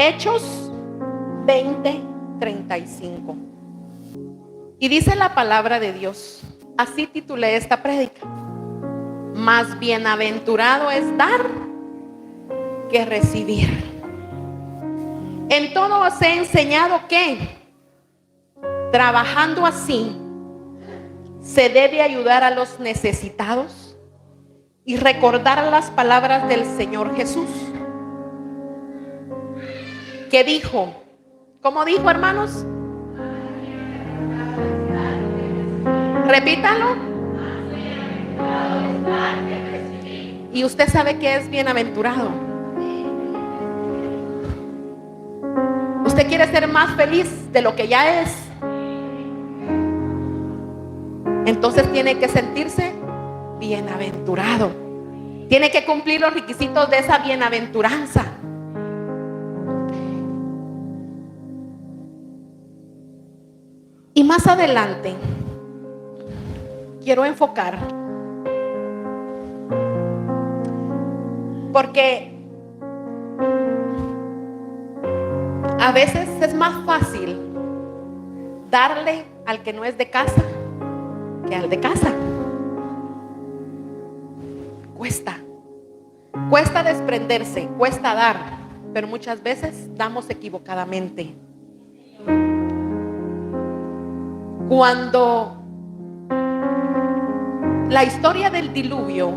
Hechos 20:35. Y dice la palabra de Dios, así titulé esta prédica: más bienaventurado es dar que recibir. En todo os he enseñado que, trabajando así, se debe ayudar a los necesitados y recordar las palabras del Señor Jesús, que dijo, ¿cómo dijo, hermanos? Repítalo. Y usted sabe que es bienaventurado. Usted quiere ser más feliz de lo que ya es. Entonces tiene que sentirse bienaventurado. Tiene que cumplir los requisitos de esa bienaventuranza. Y más adelante quiero enfocar, porque a veces es más fácil darle al que no es de casa que al de casa. Cuesta desprenderse, cuesta dar, pero muchas veces damos equivocadamente. Cuando la historia del diluvio,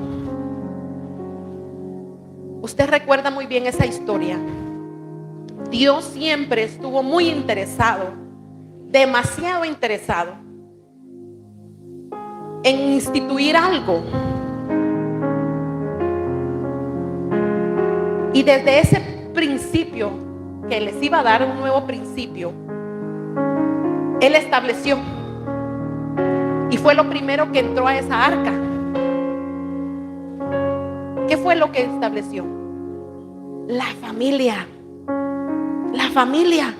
usted recuerda muy bien esa historia. Dios siempre estuvo muy interesado, demasiado interesado, en instituir algo. Y desde ese principio que les iba a dar un nuevo principio, Él estableció, y fue lo primero que entró a esa arca. ¿Qué fue lo que estableció? La familia. La familia.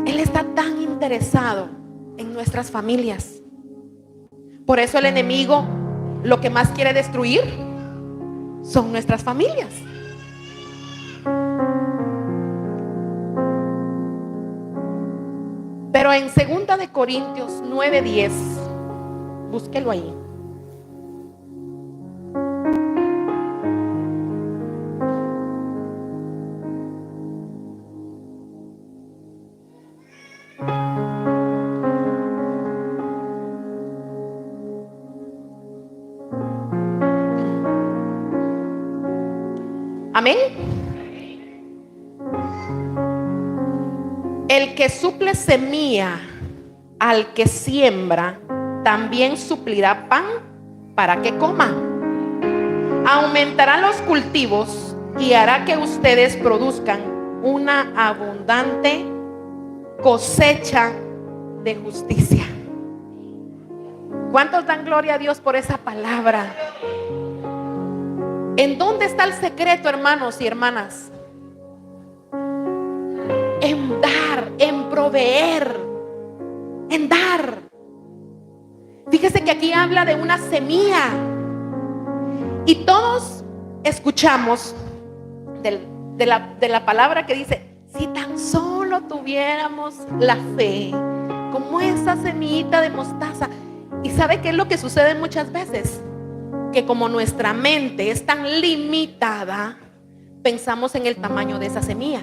Él está tan interesado en nuestras familias. Por eso el enemigo lo que más quiere destruir son nuestras familias. Pero en 2 de Corintios 9:10, búsquelo ahí. Amén. El que suple semilla al que siembra, también suplirá pan para que coma. Aumentará los cultivos y hará que ustedes produzcan una abundante cosecha de justicia. ¿Cuántos dan gloria a Dios por esa palabra? ¿En dónde está el secreto, hermanos y hermanas? En dar, en proveer, en dar. Fíjese que aquí habla de una semilla. Y todos escuchamos de la palabra que dice: si tan solo tuviéramos la fe como esa semillita de mostaza. ¿Y sabe qué es lo que sucede muchas veces? Que como nuestra mente es tan limitada, pensamos en el tamaño de esa semilla.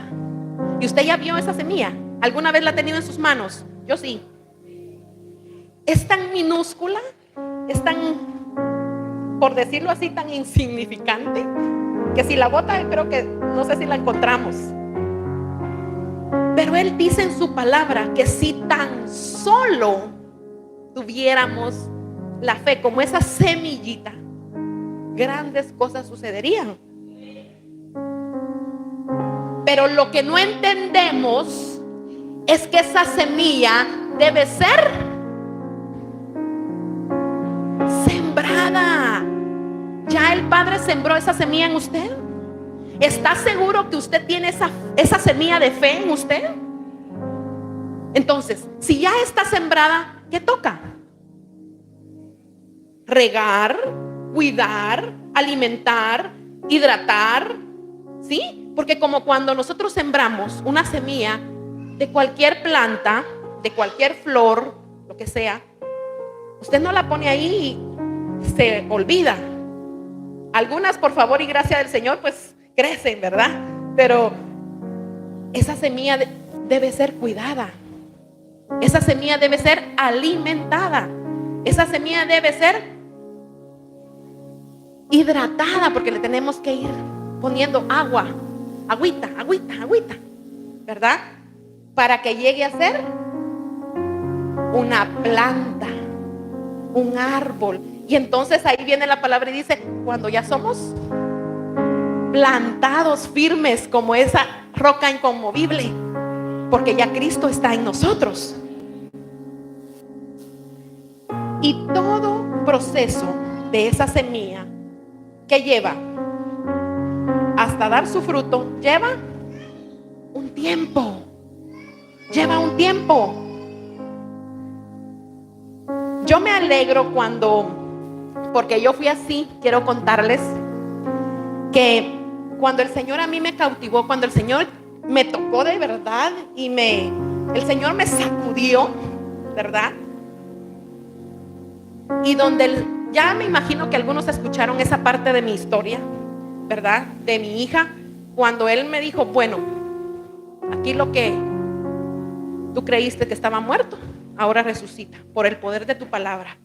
¿Y usted ya vio esa semilla? ¿Alguna vez la ha tenido en sus manos? Yo sí. Es tan minúscula, es tan, por decirlo así, tan insignificante, que si la bota, creo que no sé si la encontramos. Pero Él dice en su palabra que si tan solo tuviéramos la fe como esa semillita, grandes cosas sucederían. Pero lo que no entendemos es que esa semilla debe ser sembrada. ¿Ya el Padre sembró esa semilla en usted? ¿Está seguro que usted tiene esa semilla de fe en usted? Entonces, si ya está sembrada, ¿qué toca? Regar, cuidar, alimentar, hidratar, ¿sí? Porque como cuando nosotros sembramos una semilla de cualquier planta, de cualquier flor, lo que sea, usted no la pone ahí y se olvida. Algunas, por favor y gracia del Señor, pues crecen, ¿verdad? Pero esa semilla debe ser cuidada. Esa semilla debe ser alimentada. Esa semilla debe ser hidratada, porque le tenemos que ir poniendo agua, agüita, ¿verdad? Para que llegue a ser una planta, un árbol. Y entonces ahí viene la palabra y dice, cuando ya somos plantados firmes como esa roca inconmovible, porque ya Cristo está en nosotros. Y todo proceso de esa semilla que lleva hasta dar su fruto, lleva un tiempo. Yo me alegro porque yo fui así, quiero contarles que cuando el Señor a mí me cautivó, cuando el Señor me tocó de verdad y el Señor me sacudió, ¿verdad? Y donde ya me imagino que algunos escucharon esa parte de mi historia, ¿verdad? De mi hija, cuando Él me dijo, bueno, aquí lo que tú creíste que estaba muerto, ahora resucita, por el poder de tu palabra,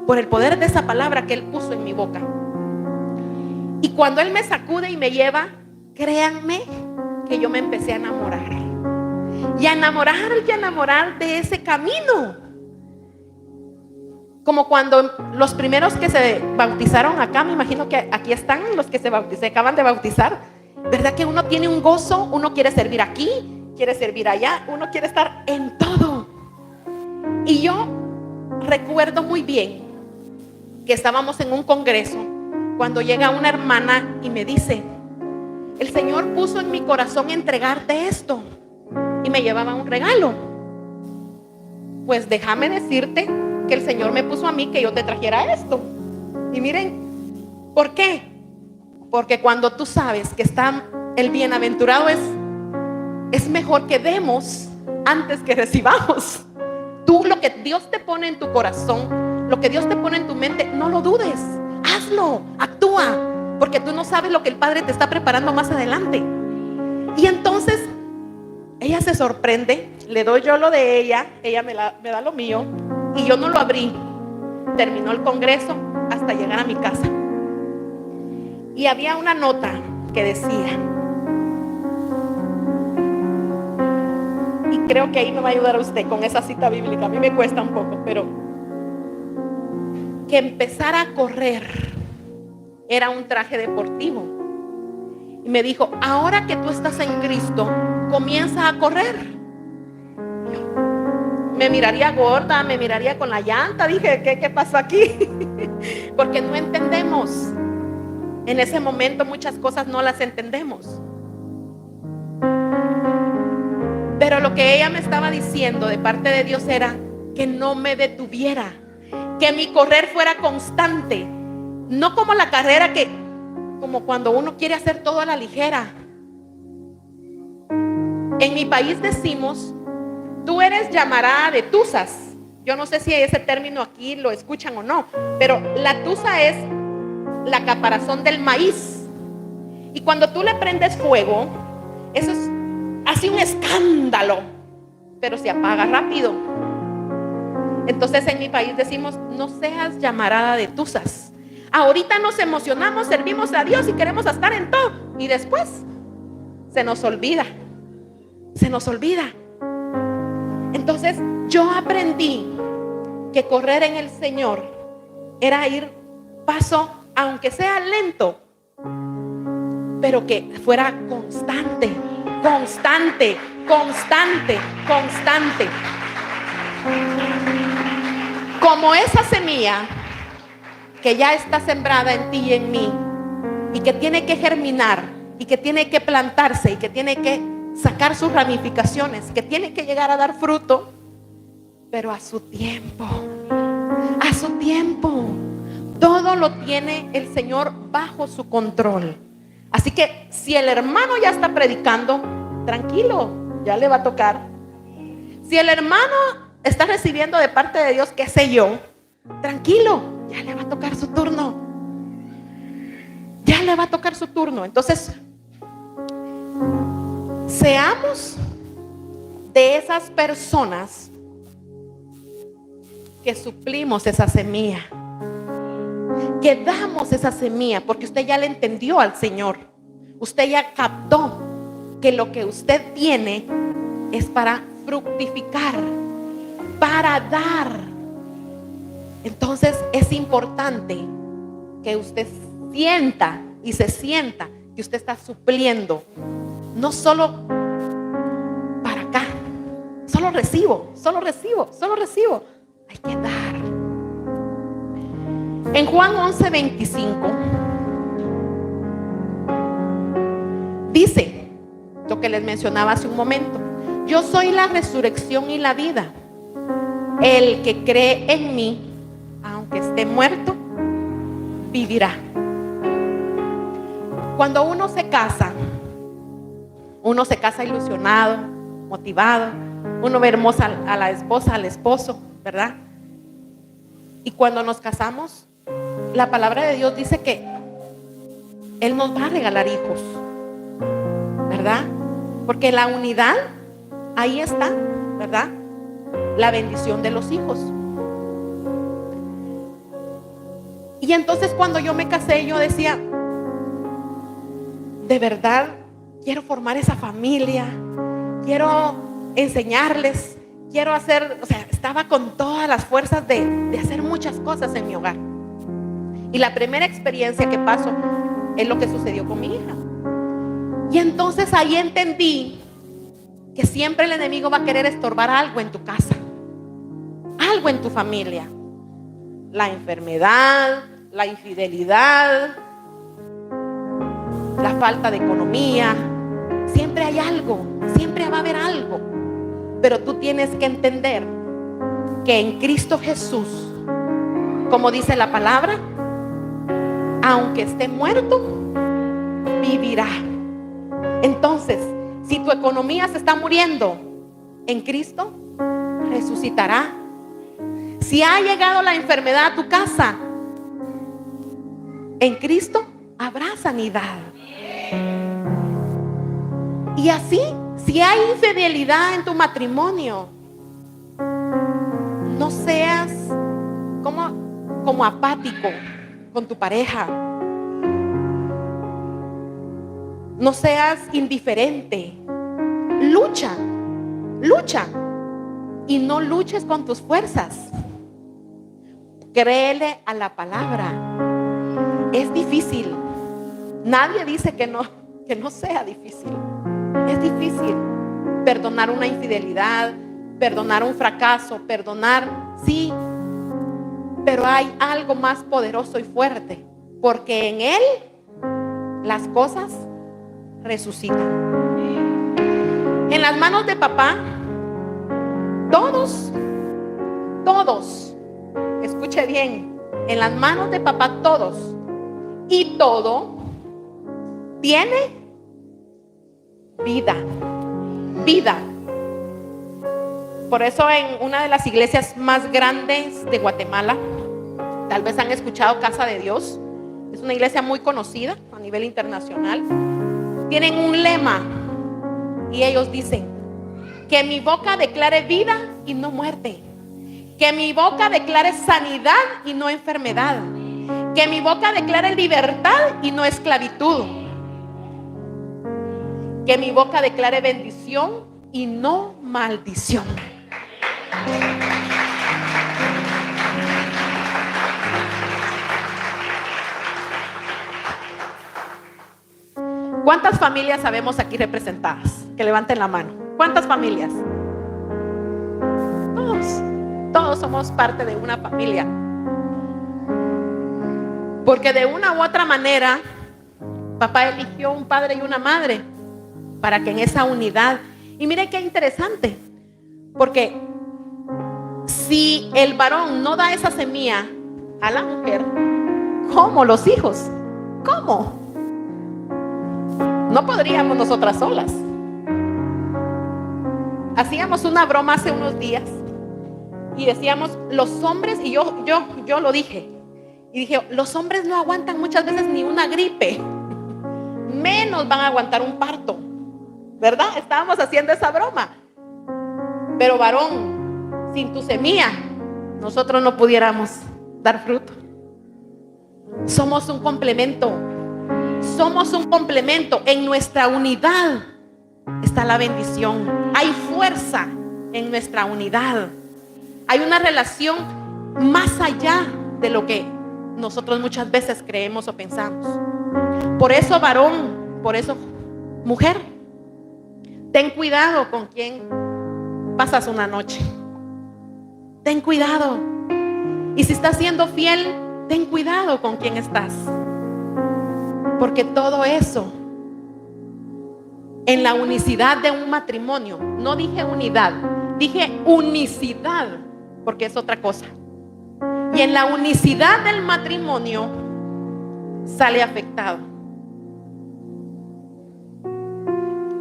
por el poder de esa palabra que Él puso en mi boca. Y cuando Él me sacude y me lleva, créanme que yo me empecé a enamorar. Y a enamorar de ese camino. Como cuando los primeros que se bautizaron acá, me imagino que aquí están los que se acaban de bautizar, ¿verdad? Que uno tiene un gozo, uno quiere servir aquí, quiere servir allá, uno quiere estar en todo. Y yo recuerdo muy bien que estábamos en un congreso cuando llega una hermana y me dice, el Señor puso en mi corazón entregarte esto, y me llevaba un regalo. Pues déjame decirte que el Señor me puso a mí que yo te trajera esto. Y miren, ¿por qué? Porque cuando tú sabes que está el bienaventurado, es mejor que demos antes que recibamos. Tú, lo que Dios te pone en tu corazón, lo que Dios te pone en tu mente, no lo dudes, hazlo, actúa, porque tú no sabes lo que el Padre te está preparando más adelante. Y entonces ella se sorprende, le doy yo lo de ella me da lo mío, y yo no lo abrí. Terminó el congreso hasta llegar a mi casa, y había una nota que decía, y creo que ahí me va a ayudar a usted con esa cita bíblica, a mí me cuesta un poco, pero que empezar a correr era un traje deportivo. Y me dijo, ahora que tú estás en Cristo, comienza a correr. Me miraría gorda, me miraría con la llanta. Dije, ¿qué pasó aquí? Porque no entendemos. En ese momento muchas cosas no las entendemos. Pero lo que ella me estaba diciendo de parte de Dios era que no me detuviera, que mi correr fuera constante, no como la carrera como cuando uno quiere hacer todo a la ligera. En mi país decimos, tú eres llamarada de tuzas. Yo no sé si ese término aquí lo escuchan o no, pero la tuza es la caparazón del maíz. Y cuando tú le prendes fuego, eso hace un escándalo, pero se apaga rápido. Entonces en mi país decimos, no seas llamarada de tuzas. Ahorita nos emocionamos, servimos a Dios y queremos estar en todo, y después se nos olvida. Entonces yo aprendí que correr en el Señor era ir paso, aunque sea lento, pero que fuera constante. Como esa semilla que ya está sembrada en ti y en mí, y que tiene que germinar, y que tiene que plantarse, y que tiene que sacar sus ramificaciones, que tiene que llegar a dar fruto, pero a su tiempo. Todo lo tiene el Señor bajo su control, Así que si el hermano ya está predicando, tranquilo, ya le va a tocar. Si el hermano está recibiendo de parte de Dios, qué sé yo, tranquilo, ya le va a tocar su turno. Ya le va a tocar su turno. Entonces, seamos de esas personas que suplimos esa semilla, que damos esa semilla, porque usted ya le entendió al Señor. Usted ya captó que lo que usted tiene es para fructificar, para dar. Entonces es importante que usted sienta y se sienta que usted está supliendo, no solo para acá, solo recibo. Hay que dar. En Juan 11:25 dice lo que les mencionaba hace un momento: yo soy la resurrección y la vida. El que cree en mí, aunque esté muerto, vivirá. Cuando uno se casa ilusionado, motivado. Uno ve hermosa a la esposa, al esposo, ¿verdad? Y cuando nos casamos, la palabra de Dios dice que Él nos va a regalar hijos, ¿verdad? Porque la unidad, ahí está, ¿verdad? La bendición de los hijos. Y entonces cuando yo me casé, yo decía, de verdad quiero formar esa familia, quiero enseñarles, quiero hacer, estaba con todas las fuerzas de hacer muchas cosas en mi hogar. Y la primera experiencia que paso es lo que sucedió con mi hija. Y entonces ahí entendí que siempre el enemigo va a querer estorbar algo en tu casa, algo en tu familia. La enfermedad, la infidelidad, la falta de economía. Siempre hay algo, siempre va a haber algo. Pero tú tienes que entender que en Cristo Jesús, como dice la palabra, aunque esté muerto, vivirá. Entonces, si tu economía se está muriendo, en Cristo resucitará. Si ha llegado la enfermedad a tu casa, en Cristo habrá sanidad. Y así, si hay infidelidad en tu matrimonio, no seas como apático con tu pareja. No seas indiferente. Lucha. Y no luches con tus fuerzas. Créele a la palabra. Es difícil. Nadie dice que no sea difícil. Es difícil perdonar una infidelidad, perdonar un fracaso, sí, pero hay algo más poderoso y fuerte, porque en Él las cosas resucitan. En las manos de papá, todos, escuche bien, en las manos de papá todos, y todo tiene vida. Por eso en una de las iglesias más grandes de Guatemala, tal vez han escuchado Casa de Dios, es una iglesia muy conocida a nivel internacional. Tienen un lema y ellos dicen: que mi boca declare vida y no muerte, que mi boca declare sanidad y no enfermedad, que mi boca declare libertad y no esclavitud, que mi boca declare bendición y no maldición. ¿Cuántas familias sabemos aquí representadas? Que levanten la mano. ¿Cuántas familias? Todos somos parte de una familia. Porque de una u otra manera, papá eligió un padre y una madre para que en esa unidad. Y mire qué interesante, porque si el varón no da esa semilla a la mujer, ¿cómo los hijos? ¿Cómo? No podríamos nosotras solas. Hacíamos una broma hace unos días y decíamos, los hombres, y yo lo dije, y dije, los hombres no aguantan muchas veces ni una gripe, menos van a aguantar un parto, ¿verdad? Estábamos haciendo esa broma. Pero varón, sin tu semilla, nosotros no pudiéramos dar fruto. Somos un complemento. Somos un complemento. En nuestra unidad está la bendición. Hay fuerza en nuestra unidad. Hay una relación más allá de lo que nosotros muchas veces creemos o pensamos. Por eso, varón, por eso, mujer, ten cuidado con quién pasas una noche. Ten cuidado. Y si estás siendo fiel, ten cuidado con quién estás. Porque todo eso, en la unicidad de un matrimonio, no dije unidad, dije unicidad, porque es otra cosa. Y en la unicidad del matrimonio sale afectado.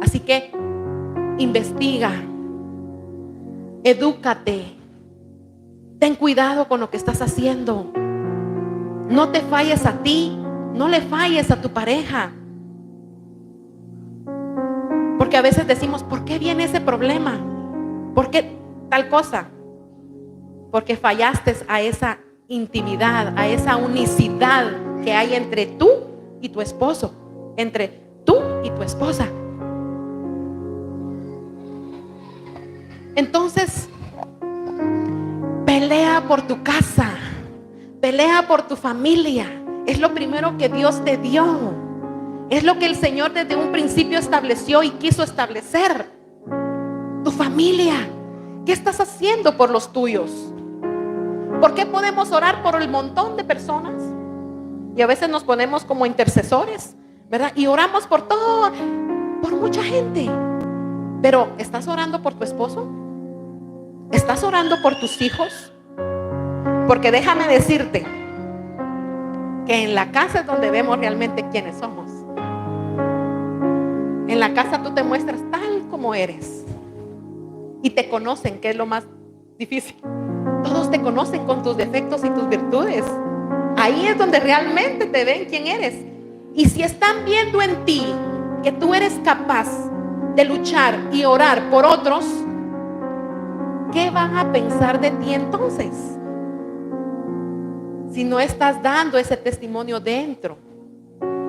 Así que investiga, edúcate, ten cuidado con lo que estás haciendo. No te falles a ti, no le falles a tu pareja. Porque a veces decimos, ¿por qué viene ese problema? ¿Por qué tal cosa? Porque fallaste a esa intimidad, a esa unicidad que hay entre tú y tu esposo, entre tú y tu esposa. Entonces, pelea por tu casa, pelea por tu familia. Es lo primero que Dios te dio. Es lo que el Señor desde un principio estableció y quiso establecer. Tu familia. ¿Qué estás haciendo por los tuyos? ¿Por qué podemos orar por el montón de personas? Y a veces nos ponemos como intercesores, ¿verdad? Y oramos por todo, por mucha gente. Pero ¿estás orando por tu esposo? ¿Estás orando por tus hijos? Porque déjame decirte que en la casa es donde vemos realmente quiénes somos. En la casa tú te muestras tal como eres. Y te conocen, que es lo más difícil. Todos te conocen con tus defectos y tus virtudes. Ahí es donde realmente te ven quién eres. Y si están viendo en ti que tú eres capaz de luchar y orar por otros, ¿qué van a pensar de ti entonces? Si no estás dando ese testimonio dentro.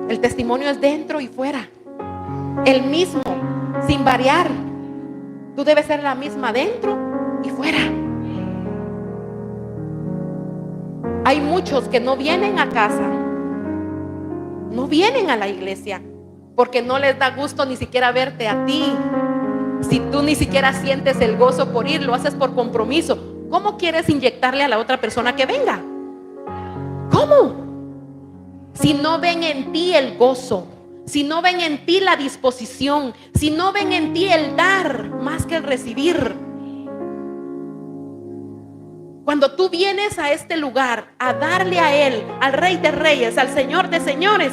El testimonio es dentro y fuera. El mismo, sin variar. Tú debes ser la misma dentro y fuera. Hay muchos que no vienen a casa, no vienen a la iglesia, porque no les da gusto ni siquiera verte a ti. Si tú ni siquiera sientes el gozo por ir, lo haces por compromiso. ¿Cómo quieres inyectarle a la otra persona que venga? ¿Cómo? Si no ven en ti el gozo, si no ven en ti la disposición, si no ven en ti el dar más que el recibir. Cuando tú vienes a este lugar a darle a Él, al Rey de Reyes, al Señor de Señores,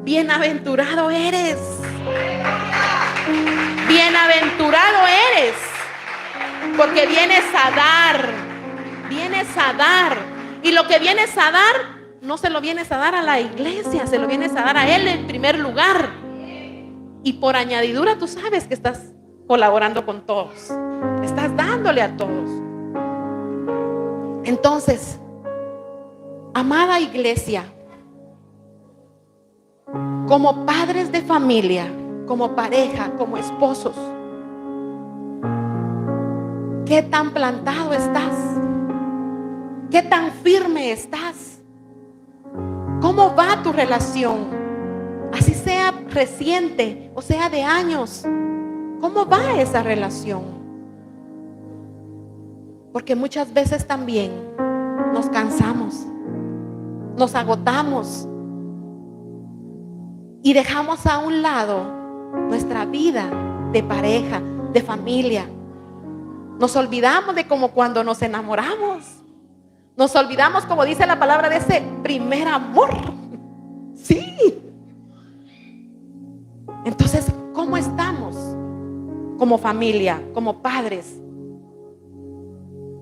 bienaventurado eres. Bienaventurado eres, porque vienes a dar, vienes a dar. Y lo que vienes a dar, no se lo vienes a dar a la iglesia, se lo vienes a dar a Él en primer lugar. Y por añadidura tú sabes que estás colaborando con todos, estás dándole a todos. Entonces, amada iglesia, como padres de familia, como pareja, como esposos, ¿qué tan plantado estás? ¿Qué tan firme estás? ¿Cómo va tu relación? Así sea reciente o sea de años, ¿cómo va esa relación? Porque muchas veces también nos cansamos, nos agotamos y dejamos a un lado nuestra vida de pareja, de familia. Nos olvidamos de como cuando nos enamoramos. Nos olvidamos, como dice la palabra, de ese primer amor. Sí. Entonces, ¿cómo estamos como familia, como padres?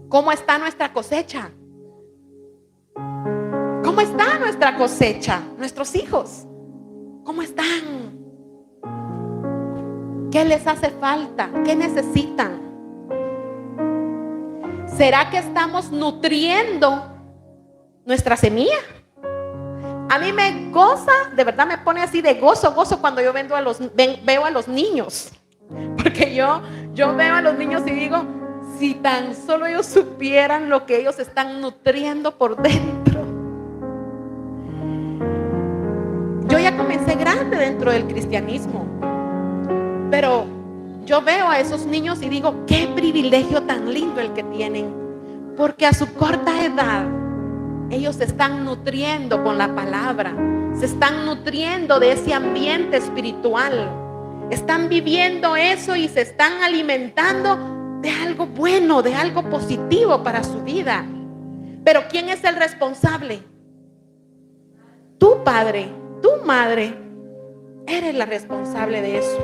¿Cómo está nuestra cosecha? ¿Cómo está nuestra cosecha? Nuestros hijos, ¿cómo están? ¿Qué les hace falta? ¿Qué necesitan? ¿Será que estamos nutriendo nuestra semilla? A mí me goza, de verdad me pone así de gozo cuando yo veo a los niños. Porque yo veo a los niños y digo, si tan solo ellos supieran lo que ellos están nutriendo por dentro. Yo ya comencé grande dentro del cristianismo, pero yo veo a esos niños y digo, qué privilegio tan lindo el que tienen, porque a su corta edad ellos se están nutriendo con la palabra, se están nutriendo de ese ambiente espiritual, están viviendo eso y se están alimentando de algo bueno, de algo positivo para su vida. Pero ¿quién es el responsable? Tu padre, tu madre, eres la responsable de eso.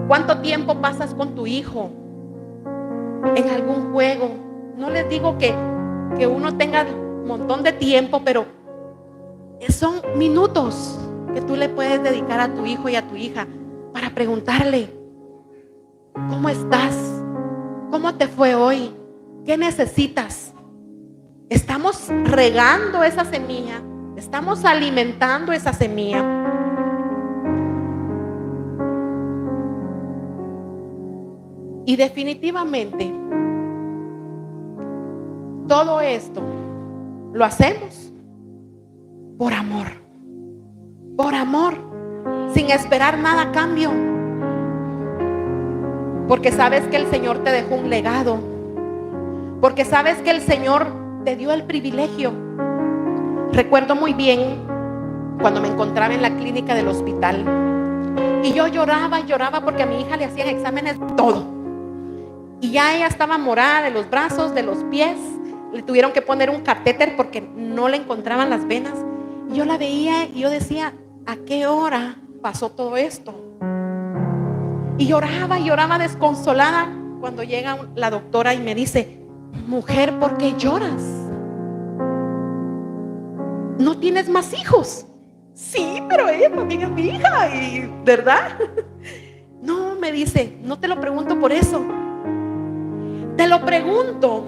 ¿Cuánto tiempo pasas con tu hijo en algún juego? No les digo que uno tenga un montón de tiempo, pero son minutos que tú le puedes dedicar a tu hijo y a tu hija para preguntarle, ¿cómo estás? ¿Cómo te fue hoy? ¿Qué necesitas? Estamos regando esa semilla, estamos alimentando esa semilla. Y definitivamente todo esto lo hacemos por amor, sin esperar nada a cambio, porque sabes que el Señor te dejó un legado, porque sabes que el Señor te dio el privilegio. Recuerdo muy bien cuando me encontraba en la clínica del hospital y yo lloraba porque a mi hija le hacían exámenes de todo y ya ella estaba morada de los brazos, de los pies. Le tuvieron que poner un catéter porque no le encontraban las venas. Y yo la veía y yo decía, ¿a qué hora pasó todo esto? Y lloraba desconsolada cuando llega la doctora y me dice, mujer, ¿por qué lloras? ¿No tienes más hijos? Sí, pero ella también es mi hija, y ¿verdad? No, me dice, no te lo pregunto por eso. Te lo pregunto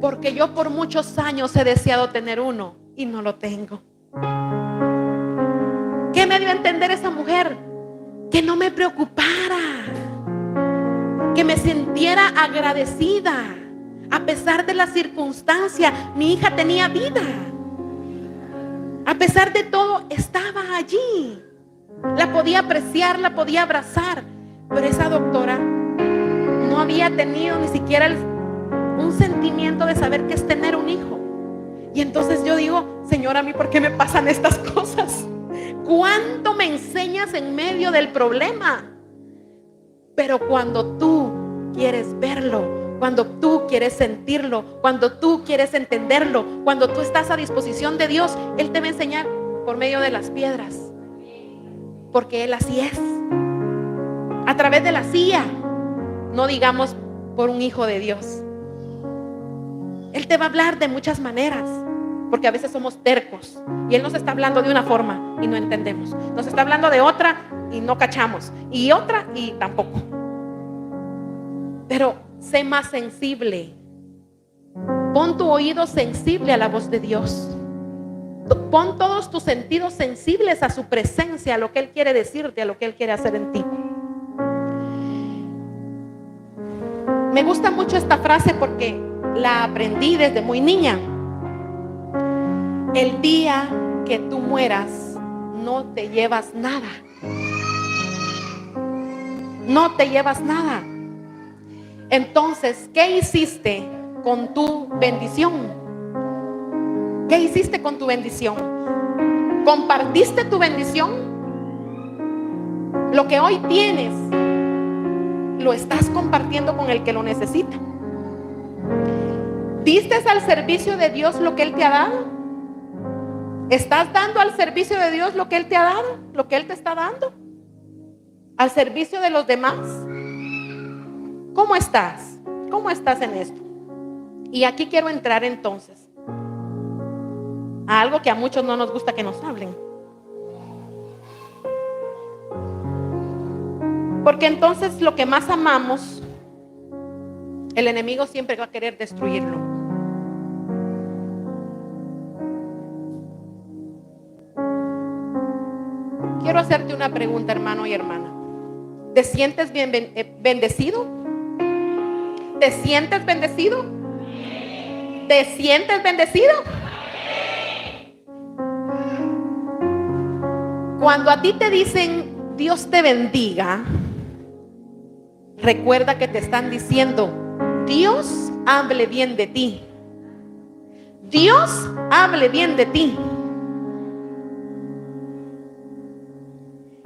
porque yo por muchos años he deseado tener uno y no lo tengo. ¿Qué me dio a entender esa mujer? Que no me preocupara, que me sintiera agradecida. A pesar de la circunstancia, mi hija tenía vida. A pesar de todo, estaba allí. La podía apreciar, la podía abrazar. Pero esa doctora no había tenido ni siquiera un sentimiento de saber qué es tener un hijo. Y entonces yo digo, Señor, a mí, ¿por qué me pasan estas cosas? ¿Cuánto me enseñas en medio del problema? Pero cuando tú quieres verlo, cuando tú quieres sentirlo, cuando tú quieres entenderlo, cuando tú estás a disposición de Dios, Él te va a enseñar por medio de las piedras, porque Él así es. A través de la silla, no digamos por un hijo de Dios. Él te va a hablar de muchas maneras, porque a veces somos tercos y Él nos está hablando de una forma y no entendemos. Nos está hablando de otra y no cachamos, y otra y tampoco. Pero sé más sensible. Pon tu oído sensible a la voz de Dios. Pon todos tus sentidos sensibles a su presencia, a lo que Él quiere decirte, a lo que Él quiere hacer en ti. Me gusta mucho esta frase porque la aprendí desde muy niña. El día que tú mueras, no te llevas nada. No te llevas nada. Entonces, ¿qué hiciste con tu bendición? ¿Qué hiciste con tu bendición? ¿Compartiste tu bendición? Lo que hoy tienes, lo estás compartiendo con el que lo necesita. ¿Diste al servicio de Dios lo que Él te ha dado? ¿Estás dando al servicio de Dios lo que Él te ha dado? ¿Lo que Él te está dando? al servicio de los demás. ¿Cómo estás? ¿Cómo estás en esto? Y aquí quiero entrar entonces a algo que a muchos no nos gusta que nos hablen. Porque entonces lo que más amamos, el enemigo siempre va a querer destruirlo. Quiero hacerte una pregunta, hermano y hermana. ¿Te sientes bendecido? ¿Te sientes bendecido? ¿Te sientes bendecido? Cuando a ti te dicen Dios te bendiga, recuerda que te están diciendo Dios hable bien de ti. Dios hable bien de ti.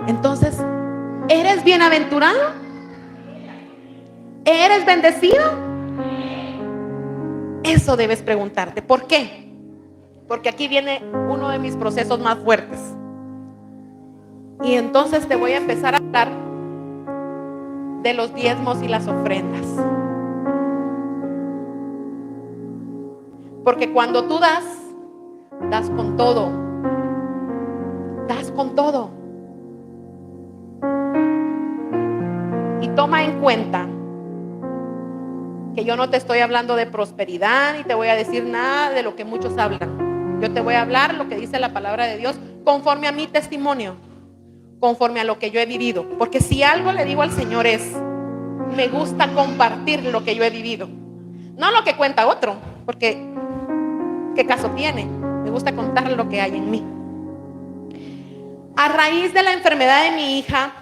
Entonces, ¿eres bienaventurado? ¿Eres bendecido? Eso debes preguntarte. ¿Por qué? Porque aquí viene uno de mis procesos más fuertes. Y entonces te voy a empezar a hablar de los diezmos y las ofrendas. Porque cuando tú das, das con todo. Das con todo. Y toma en cuenta que yo no te estoy hablando de prosperidad ni te voy a decir nada de lo que muchos hablan. Yo te voy a hablar lo que dice la palabra de Dios conforme a mi testimonio, conforme a lo que yo he vivido. Porque si algo le digo al Señor es, me gusta compartir lo que yo he vivido, no lo que cuenta otro, porque ¿qué caso tiene? Me gusta contar lo que hay en mí. A raíz de la enfermedad de mi hija,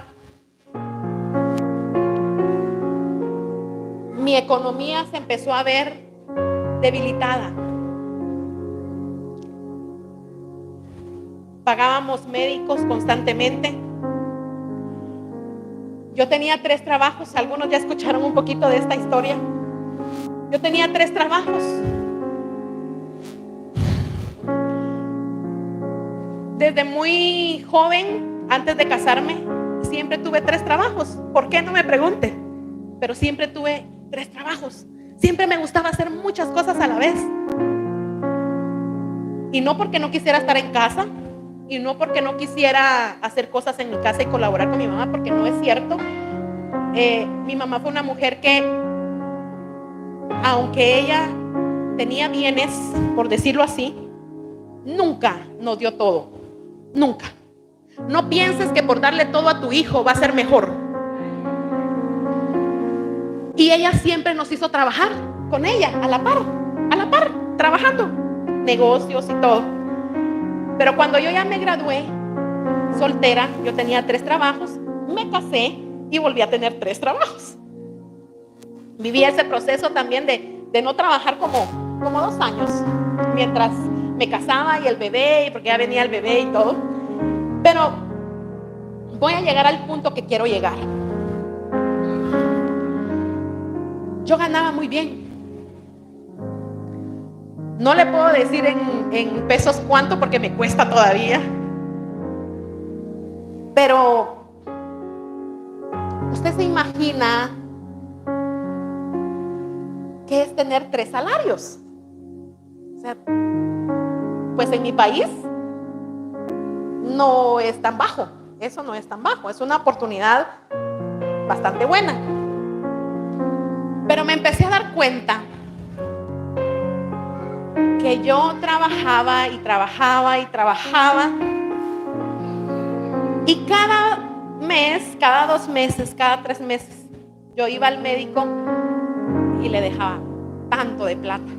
mi economía se empezó a ver debilitada. Pagábamos médicos constantemente. Yo tenía 3 trabajos. Algunos ya escucharon un poquito de esta historia. Yo tenía 3 trabajos. Desde muy joven, antes de casarme, siempre tuve 3 trabajos. ¿Por qué? No me pregunte. Pero siempre tuve 3 trabajos. Siempre me gustaba hacer muchas cosas a la vez. Y no porque no quisiera estar en casa, y no porque no quisiera hacer cosas en mi casa y colaborar con mi mamá, porque no es cierto. Mi mamá fue una mujer que, aunque ella tenía bienes, por decirlo así, nunca nos dio todo. Nunca. No pienses que por darle todo a tu hijo va a ser mejor. Y ella siempre nos hizo trabajar con ella, a la par, trabajando, negocios y todo. Pero cuando yo ya me gradué, soltera, yo tenía 3 trabajos, me casé y volví a tener 3 trabajos. Viví ese proceso también de no trabajar como 2 años, mientras me casaba y el bebé, porque ya venía el bebé y todo. Pero voy a llegar al punto que quiero llegar. Yo ganaba muy bien. No le puedo decir en pesos cuánto porque me cuesta todavía. Pero usted se imagina qué es tener 3 salarios. O sea, pues en mi país no es tan bajo. Eso no es tan bajo. Es una oportunidad bastante buena. Pero me empecé a dar cuenta que yo trabajaba y trabajaba y trabajaba, y cada mes, cada 2 meses, cada 3 meses yo iba al médico y le dejaba tanto de plata.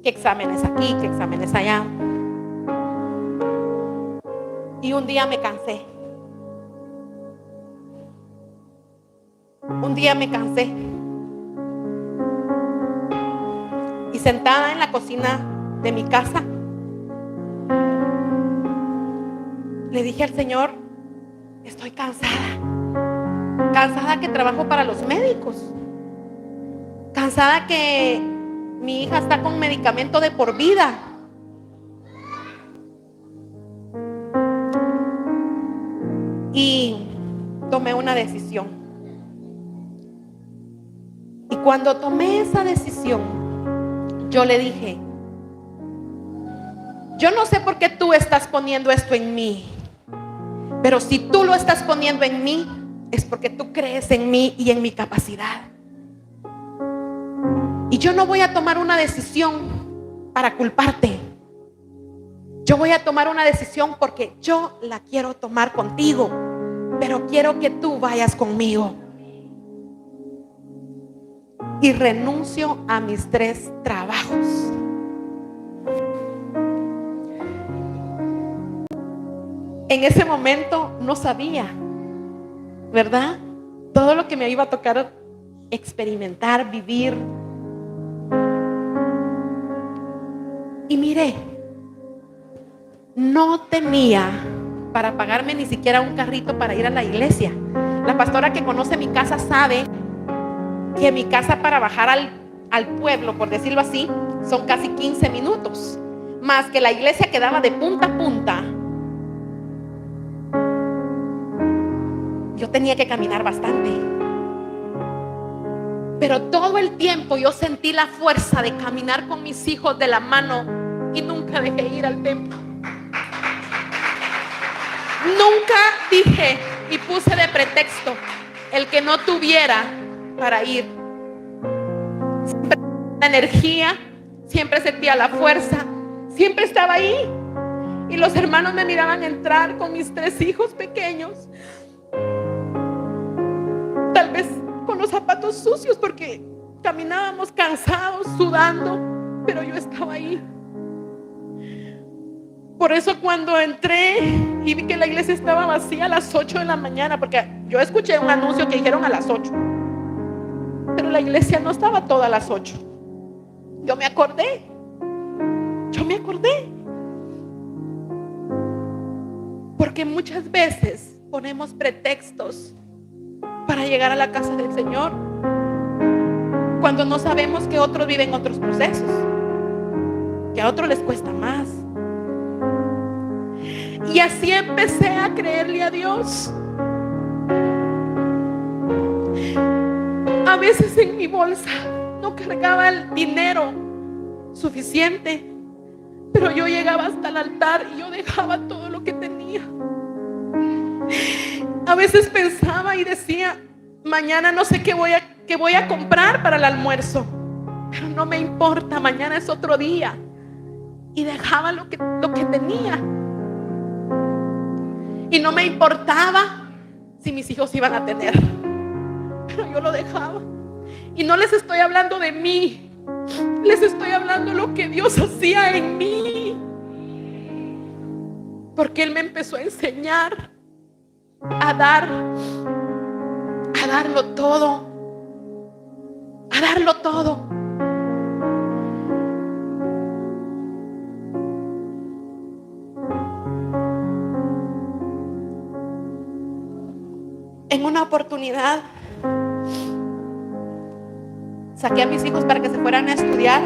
¿Qué exámenes aquí? ¿Qué exámenes allá? Y un día me cansé. Un día me cansé. Y sentada en la cocina de mi casa, le dije al Señor, estoy cansada. Cansada que trabajo para los médicos. Cansada que mi hija está con medicamento de por vida. y tomé una decisión. Y cuando tomé esa decisión, yo le dije: yo no sé por qué tú estás poniendo esto en mí, pero si tú lo estás poniendo en mí, es porque tú crees en mí y en mi capacidad. Y yo no voy a tomar una decisión para culparte. Yo voy a tomar una decisión porque yo la quiero tomar contigo, pero quiero que tú vayas conmigo. Y renuncio a mis 3 trabajos. En ese momento no sabía, ¿verdad?, todo lo que me iba a tocar experimentar, vivir. Y mire, no tenía para pagarme ni siquiera un carrito para ir a la iglesia. La pastora que conoce mi casa sabe que mi casa para bajar al pueblo, por decirlo así, son casi 15 minutos. Más que la iglesia quedaba de punta a punta. Yo tenía que caminar bastante. Pero todo el tiempo yo sentí la fuerza de caminar con mis hijos de la mano y nunca dejé ir al templo. Nunca dije y puse de pretexto el que no tuviera para ir. Siempre la energía, siempre sentía la fuerza, siempre estaba ahí. Y los hermanos me miraban entrar con mis 3 hijos pequeños, tal vez con los zapatos sucios porque caminábamos cansados, sudando, pero yo estaba ahí. Por eso cuando entré y vi que la iglesia estaba vacía a las 8 de la mañana, porque yo escuché un anuncio que dijeron a las 8, pero la iglesia no estaba toda a las 8. Yo me acordé. Porque muchas veces ponemos pretextos para llegar a la casa del Señor cuando no sabemos que otros viven otros procesos, que a otros les cuesta más. Y así empecé a creerle a Dios. A veces en mi bolsa no cargaba el dinero suficiente, pero yo llegaba hasta el altar y yo dejaba todo lo que tenía. A veces pensaba y decía: mañana no sé qué voy a comprar para el almuerzo, pero no me importa, mañana es otro día. Y dejaba lo que tenía. Y no me importaba si mis hijos iban a tener, pero yo lo dejaba. Y no les estoy hablando de mí, les estoy hablando de lo que Dios hacía en mí, porque Él me empezó a enseñar a darlo todo, a darlo todo. En una oportunidad saqué a mis hijos para que se fueran a estudiar,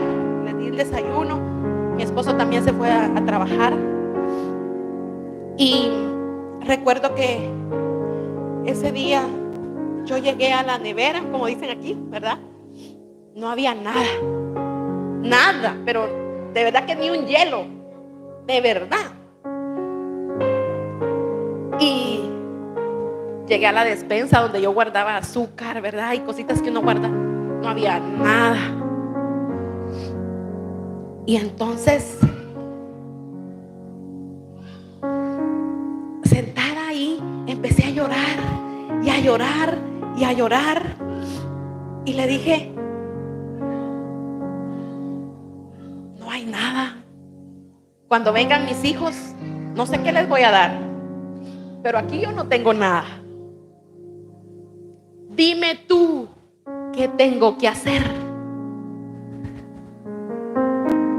les di el desayuno, mi esposo también se fue a trabajar. Y recuerdo que ese día yo llegué a la nevera, como dicen aquí, ¿verdad? No había nada, pero de verdad que ni un hielo, de verdad. Y llegué a la despensa donde yo guardaba azúcar, ¿verdad? Y cositas que uno guarda. No había nada. Y entonces, sentada ahí, empecé a llorar y a llorar y a llorar. Y le dije: no hay nada. Cuando vengan mis hijos, no sé qué les voy a dar, pero aquí yo no tengo nada. Dime tú qué tengo que hacer.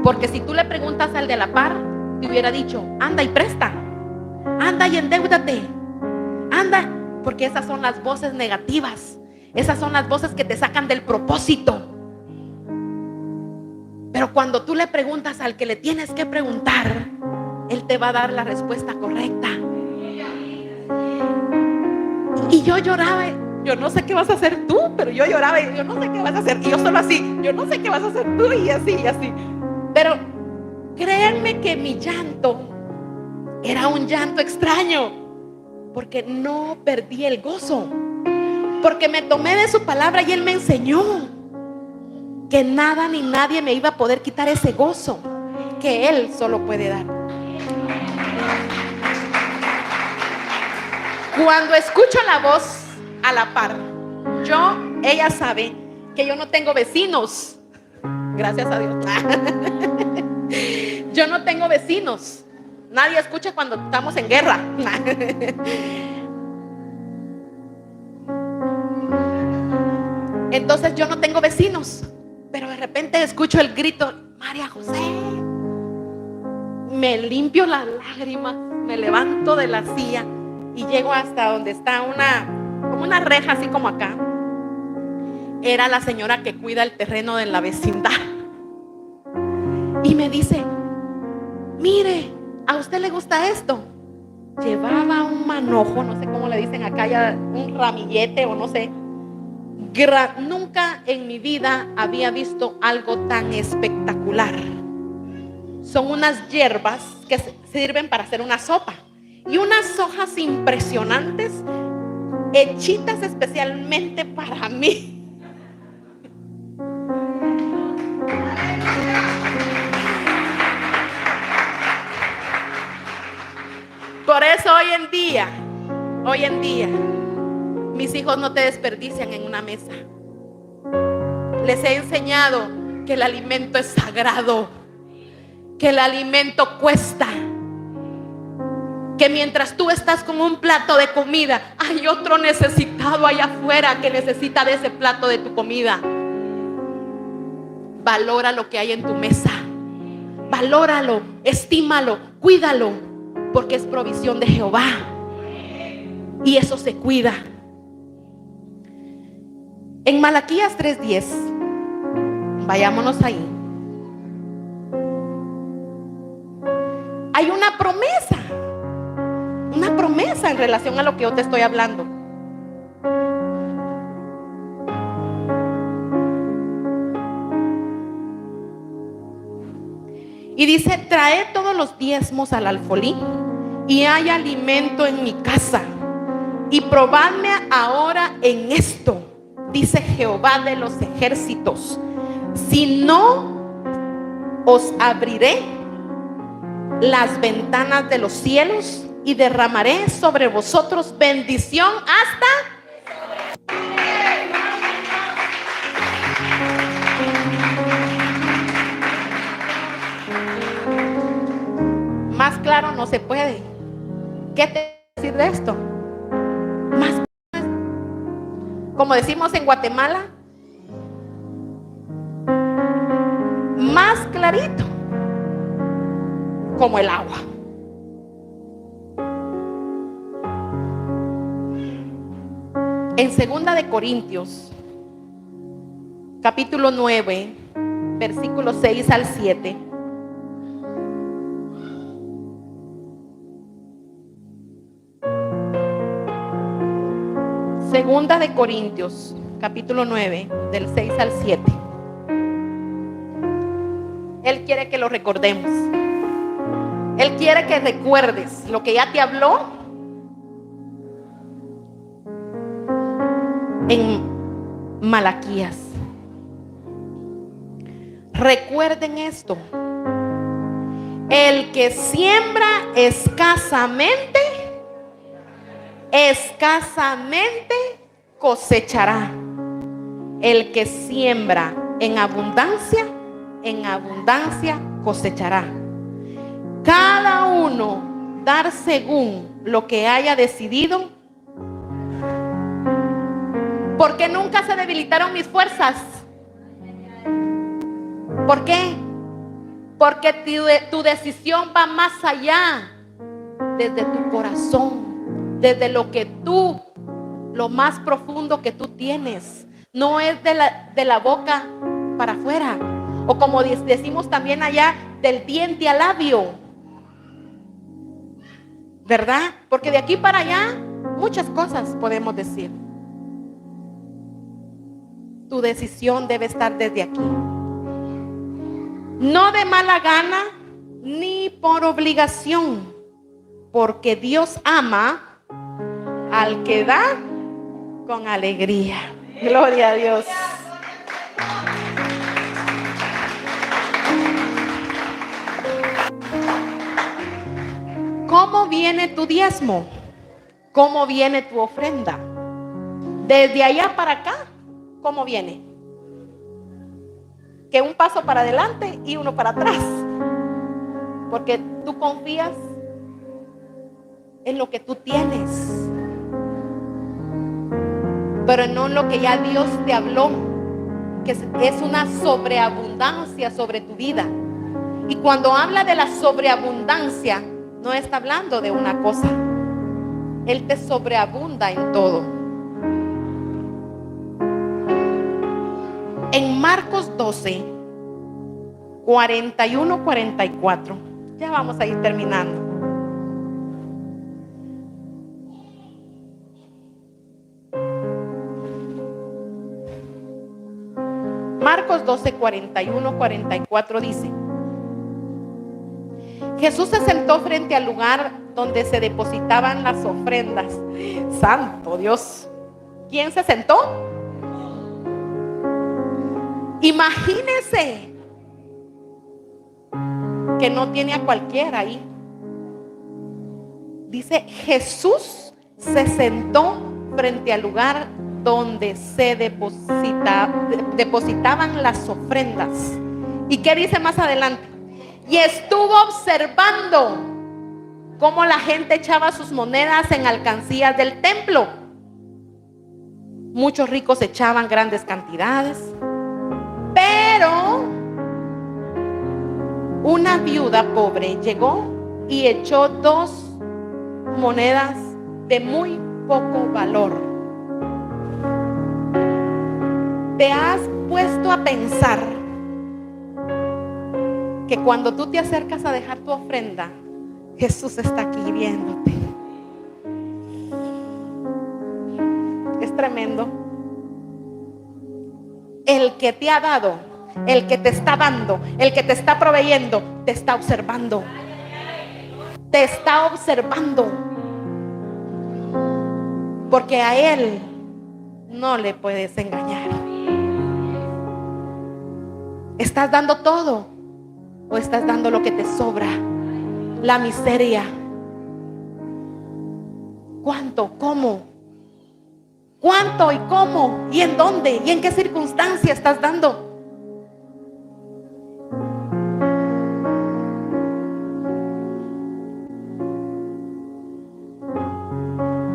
Porque si tú le preguntas al de la par, te hubiera dicho: anda y presta, anda y endeúdate, anda. Porque esas son las voces negativas, esas son las voces que te sacan del propósito. Pero cuando tú le preguntas al que le tienes que preguntar, Él te va a dar la respuesta correcta. yo lloraba, yo no sé qué vas a hacer tú, pero yo lloraba y yo no sé qué vas a hacer. Y yo solo así, yo no sé qué vas a hacer tú, y así, y así. Pero créanme que mi llanto era un llanto extraño, porque no perdí el gozo, porque me tomé de su palabra y Él me enseñó que nada ni nadie me iba a poder quitar ese gozo que Él solo puede dar. Cuando escucho la voz a la par, ella sabe que yo no tengo vecinos, gracias a Dios. Yo no tengo vecinos, nadie escucha cuando estamos en guerra. Entonces yo no tengo vecinos, pero de repente escucho el grito, María José. Me limpio las lágrimas, me levanto de la silla y llego hasta donde está como una reja, así como acá. Era la señora que cuida el terreno de la vecindad. Y me dice, mire, ¿a usted le gusta esto? Llevaba un manojo, no sé cómo le dicen acá, ya un ramillete o no sé. Nunca en mi vida había visto algo tan espectacular. Son unas hierbas que sirven para hacer una sopa y unas hojas impresionantes hechitas especialmente para mí. Por eso hoy en día, mis hijos no te desperdician en una mesa. Les he enseñado que el alimento es sagrado, que el alimento cuesta, que mientras tú estás con un plato de comida, hay otro necesitado allá afuera que necesita de ese plato de tu comida. Valora lo que hay en tu mesa, valóralo, estímalo, cuídalo, porque es provisión de Jehová y eso se cuida. En Malaquías 3:10, vayámonos ahí. Hay una promesa en relación a lo que yo te estoy hablando. Y dice, traed todos los diezmos al alfolí y hay alimento en mi casa. Y probadme ahora en esto, dice Jehová de los ejércitos, si no os abriré las ventanas de los cielos y derramaré sobre vosotros bendición hasta más claro no se puede. ¿Qué te decir de esto? Más, como decimos en Guatemala, más clarito, como el agua. En 2 de Corintios, capítulo 9, versículos 6 al 7. Segunda de Corintios, capítulo 9, del 6 al 7. Él quiere que lo recordemos. Él quiere que recuerdes lo que ya te habló en Malaquías. Recuerden esto: el que siembra escasamente cosechará. El que siembra en abundancia cosechará. Cada uno dar según lo que haya decidido. Porque nunca se debilitaron mis fuerzas. ¿Por qué? Porque tu decisión va más allá, desde tu corazón, desde lo más profundo que tú tienes. No es de la boca para afuera, o como decimos también allá, del diente al labio, ¿verdad? Porque de aquí para allá muchas cosas podemos decir. Tu decisión debe estar desde aquí. No de mala gana ni por obligación, porque Dios ama al que da con alegría. Gloria a Dios. ¿Cómo viene tu diezmo? ¿Cómo viene tu ofrenda? Desde allá para acá, ¿cómo viene? Que un paso para adelante y uno para atrás. Porque tú confías en lo que tú tienes, pero no en lo que ya Dios te habló, que es una sobreabundancia sobre tu vida. Y cuando habla de la sobreabundancia, no está hablando de una cosa. Él te sobreabunda en todo. En Marcos 12, 41, 44. Ya vamos a ir terminando. Marcos 12, 41, 44 dice: Jesús se sentó frente al lugar donde se depositaban las ofrendas. Santo Dios. ¿Quién se sentó? Imagínense que no tiene a cualquiera ahí. Dice, Jesús se sentó frente al lugar donde se depositaban las ofrendas. ¿Y qué dice más adelante? Y estuvo observando cómo la gente echaba sus monedas en alcancías del templo. Muchos ricos echaban grandes cantidades, pero una viuda pobre llegó y echó 2 monedas de muy poco valor. ¿Te has puesto a pensar que cuando tú te acercas a dejar tu ofrenda, Jesús está aquí viéndote? Es tremendo. El que te ha dado, el que te está dando, el que te está proveyendo, te está observando. Te está observando. Porque a Él no le puedes engañar. ¿Estás dando todo o estás dando lo que te sobra? La miseria. ¿Cuánto? ¿Cómo? ¿Cuánto y cómo? ¿Y en dónde? ¿Y en qué circunstancia estás dando?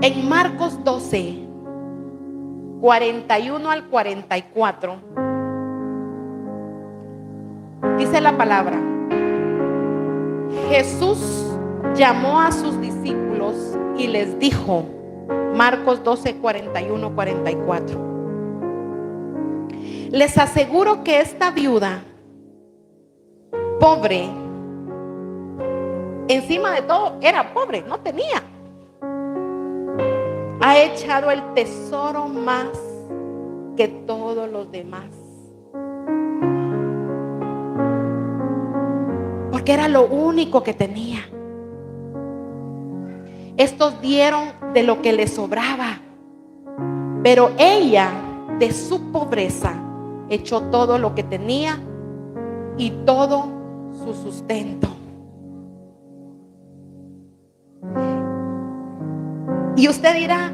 En Marcos 12, 41 al 44, dice la palabra: Jesús llamó a sus discípulos y les dijo, Marcos 12, 41, 44, les aseguro que esta viuda pobre, encima de todo era pobre, no tenía, ha echado el tesoro más que todos los demás. Porque era lo único que tenía. Estos dieron de lo que les sobraba, pero ella, de su pobreza, echó todo lo que tenía y todo su sustento. Y usted dirá,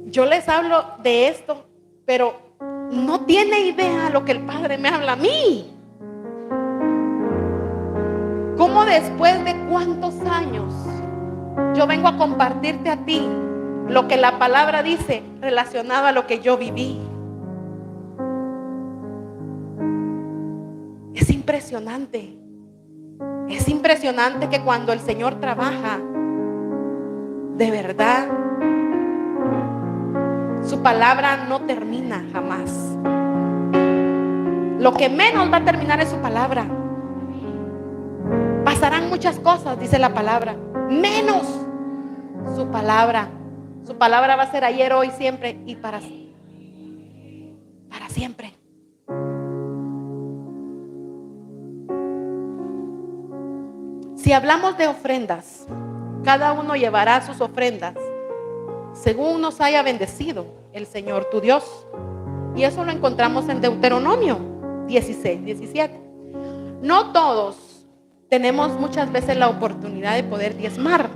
yo les hablo de esto, pero no tiene idea lo que el Padre me habla a mí. ¿Cómo después de cuántos años yo vengo a compartirte a ti lo que la palabra dice relacionado a lo que yo viví? Es impresionante. Es impresionante que cuando el Señor trabaja, de verdad, su palabra no termina jamás. Lo que menos va a terminar es su palabra. Pasarán muchas cosas, dice la palabra, menos palabra. Su palabra va a ser ayer, hoy, siempre y para siempre. Si hablamos de ofrendas, cada uno llevará sus ofrendas según nos haya bendecido el Señor tu Dios. Y eso lo encontramos en Deuteronomio 16, 17. No todos tenemos muchas veces la oportunidad de poder diezmar.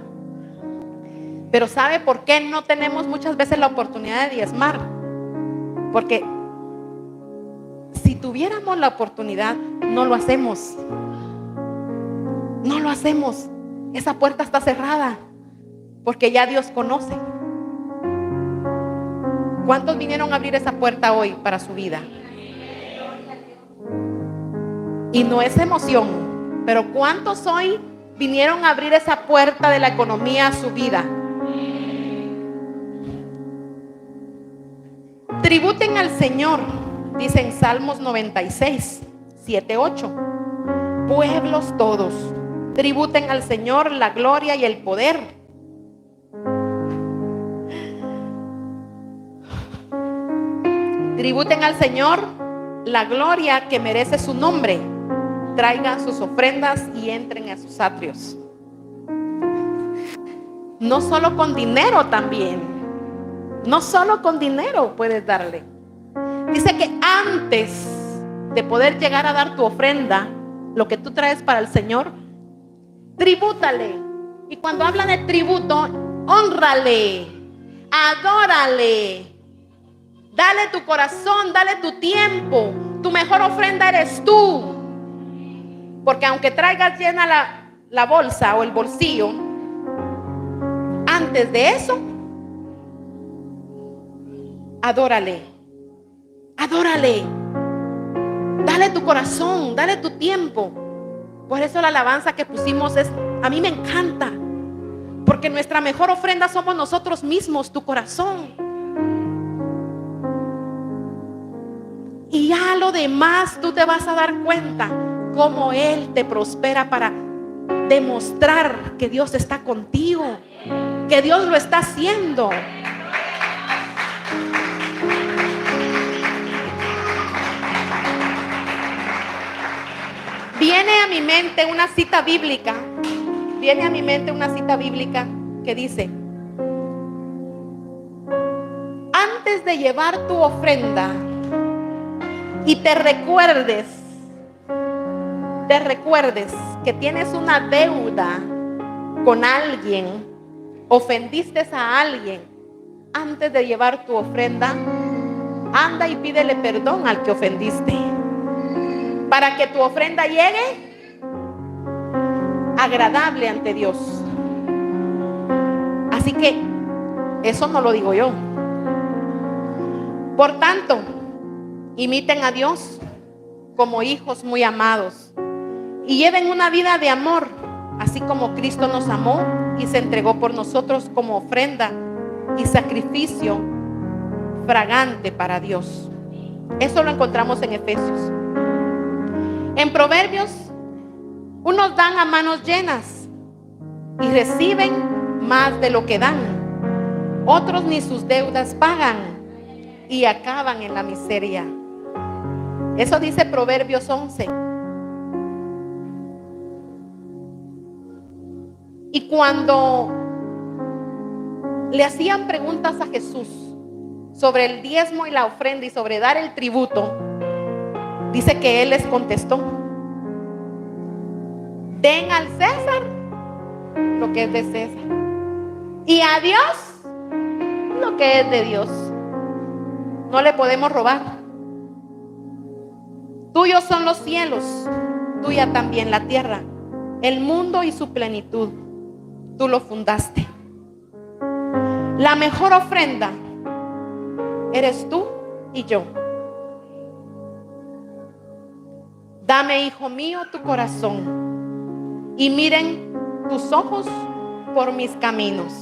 Pero ¿sabe por qué no tenemos muchas veces la oportunidad de diezmar? Porque si tuviéramos la oportunidad, no lo hacemos. No lo hacemos. Esa puerta está cerrada porque ya Dios conoce. ¿Cuántos vinieron a abrir esa puerta hoy para su vida? Y no es emoción, pero ¿cuántos hoy vinieron a abrir esa puerta de la economía a su vida? Tributen al Señor, dice en Salmos 96, 7, 8. Pueblos todos, tributen al Señor la gloria y el poder. Tributen al Señor la gloria que merece su nombre. Traigan sus ofrendas y entren a sus atrios. No solo con dinero también. No solo con dinero puedes darle. Dice que antes de poder llegar a dar tu ofrenda, lo que tú traes para el Señor, tribútale. Y cuando habla de tributo, hónrale, adórale. Dale tu corazón, dale tu tiempo. Tu mejor ofrenda eres tú. Porque aunque traigas llena la bolsa o el bolsillo, antes de eso, adórale. Adórale. Dale tu corazón, dale tu tiempo. Por eso la alabanza que pusimos a mí me encanta. Porque nuestra mejor ofrenda somos nosotros mismos, tu corazón. Y ya lo demás tú te vas a dar cuenta cómo Él te prospera para demostrar que Dios está contigo, que Dios lo está haciendo. Viene a mi mente una cita bíblica que dice: antes de llevar tu ofrenda y te recuerdes que tienes una deuda con alguien, ofendiste a alguien, antes de llevar tu ofrenda, anda y pídele perdón al que ofendiste, para que tu ofrenda llegue agradable ante Dios. Así que eso no lo digo yo. Por tanto, imiten a Dios como hijos muy amados y lleven una vida de amor, así como Cristo nos amó y se entregó por nosotros como ofrenda y sacrificio fragante para Dios. Eso lo encontramos en Efesios. En Proverbios, unos dan a manos llenas y reciben más de lo que dan. Otros ni sus deudas pagan y acaban en la miseria. Eso dice Proverbios 11. Y cuando le hacían preguntas a Jesús sobre el diezmo y la ofrenda y sobre dar el tributo, dice que Él les contestó: den al César lo que es de César y a Dios lo que es de Dios. No le podemos robar. Tuyos son los cielos, tuya también la tierra, el mundo y su plenitud. Tú lo fundaste. La mejor ofrenda eres tú y yo. Dame, hijo mío, tu corazón y miren tus ojos por mis caminos.